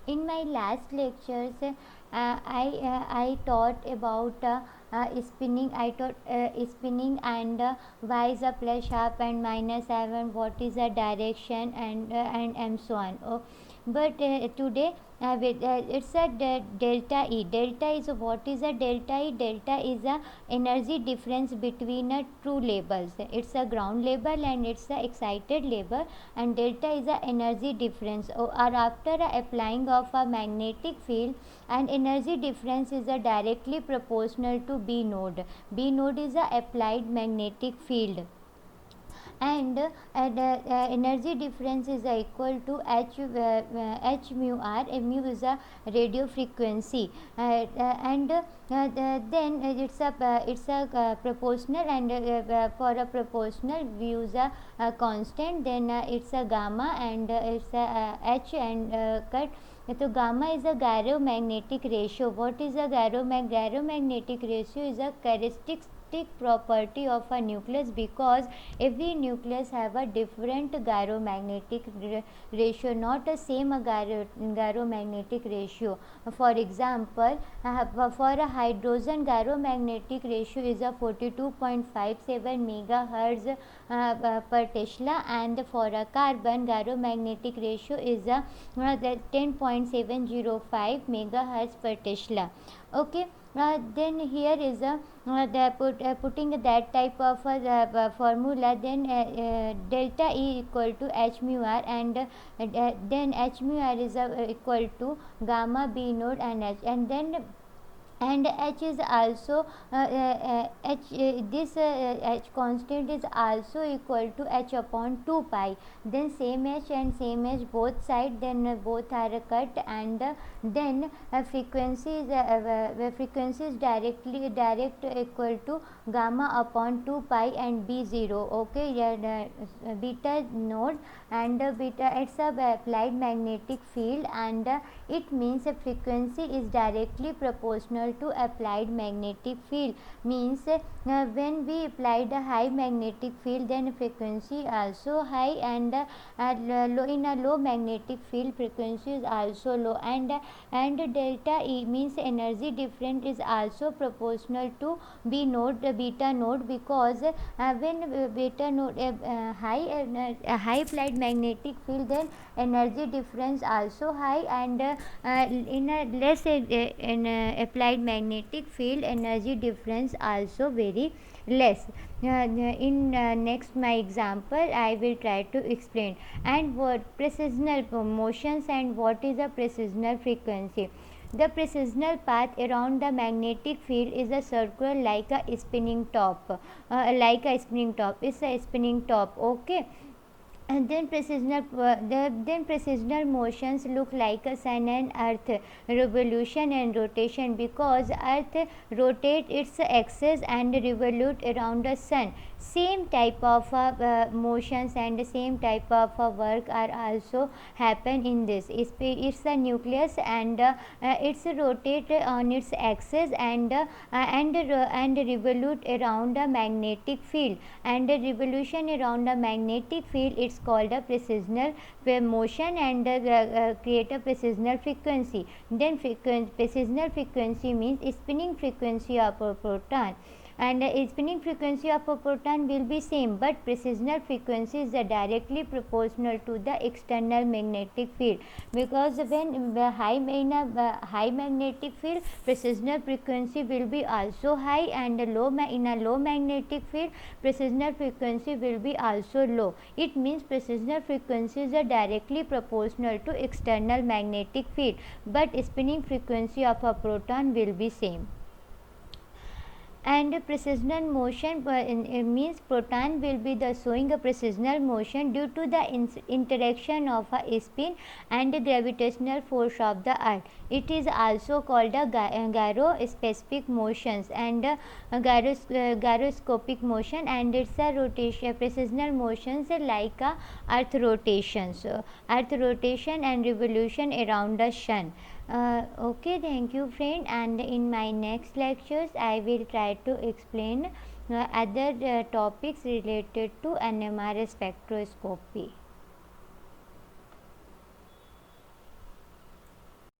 In my last lectures, I taught about spinning. I taught spinning and why is a plus half and minus half and what is the direction and so on. But today it's a delta E. Delta is what is a delta E? Delta is a energy difference between two labels. It's a ground label and it's a excited label, and delta is a energy difference. Or after applying of a magnetic field, and energy difference is a directly proportional to B node. B node is a applied magnetic field, and energy difference is equal to h mu r. Mu is a radio frequency, and then it's a proportional, and for a proportional we use a constant, then it's a gamma, and it's a h and cut. So gamma is a gyromagnetic ratio. What is a gyromagnetic ratio? Is a characteristic property of a nucleus, because every nucleus have a different gyromagnetic ratio, not the same gyromagnetic ratio. For example, for a hydrogen, gyromagnetic ratio is a 42.57 megahertz per Tesla, and for a carbon, gyromagnetic ratio is a 10.705 megahertz per Tesla. Okay. Then here is putting that type of formula, then delta E equal to h mu r, and then h mu r is equal to gamma B node and h, and then h is also h constant is also equal to h upon 2 pi. Then same h and same h both side, then both are cut, and then frequency is direct equal to gamma upon 2 pi and b0. Okay, beta node, and beta, it's a applied magnetic field, and it means a frequency is directly proportional to applied magnetic field. Means when we applied a high magnetic field, then frequency also high, and low, in a low magnetic field frequency is also low, and delta E means energy difference is also proportional to beta node, because when beta node high applied magnetic field, then energy difference also high, and in a less applied magnetic field, energy difference also very less. In next my example I will try to explain. And what precisional motions, and what is a precisional frequency. The precisional path around the magnetic field is a circular like a spinning top. It's a spinning top. Okay. And then precisional motions look like a sun and earth revolution and rotation, because earth rotate its axis and revolute around the sun. Same type of motions and same type of work are also happen in this. It's a nucleus, and it's rotate on its axis, and revolute around the magnetic field, and the revolution around the magnetic field, it's called a precisional motion, and create a precisional frequency. Then precisional frequency means spinning frequency of a proton, and spinning frequency of a proton will be same, but precisional frequency is directly proportional to the external magnetic field, because when high magnetic field, precisional frequency will be also high, and in a low magnetic field, precisional frequency will be also low. It means precisional frequencies are directly proportional to external magnetic field, but spinning frequency of a proton will be same. And precisional motion means proton will be the showing a precisional motion due to the interaction of a spin and gravitational force of the earth. It is also called a gyrospecific motions, and gyroscopic motion, and it's a rotation. Precisional motions like earth rotations, earth rotation and revolution around the sun. Okay, thank you friend, and in my next lectures I will try to explain other topics related to NMR spectroscopy.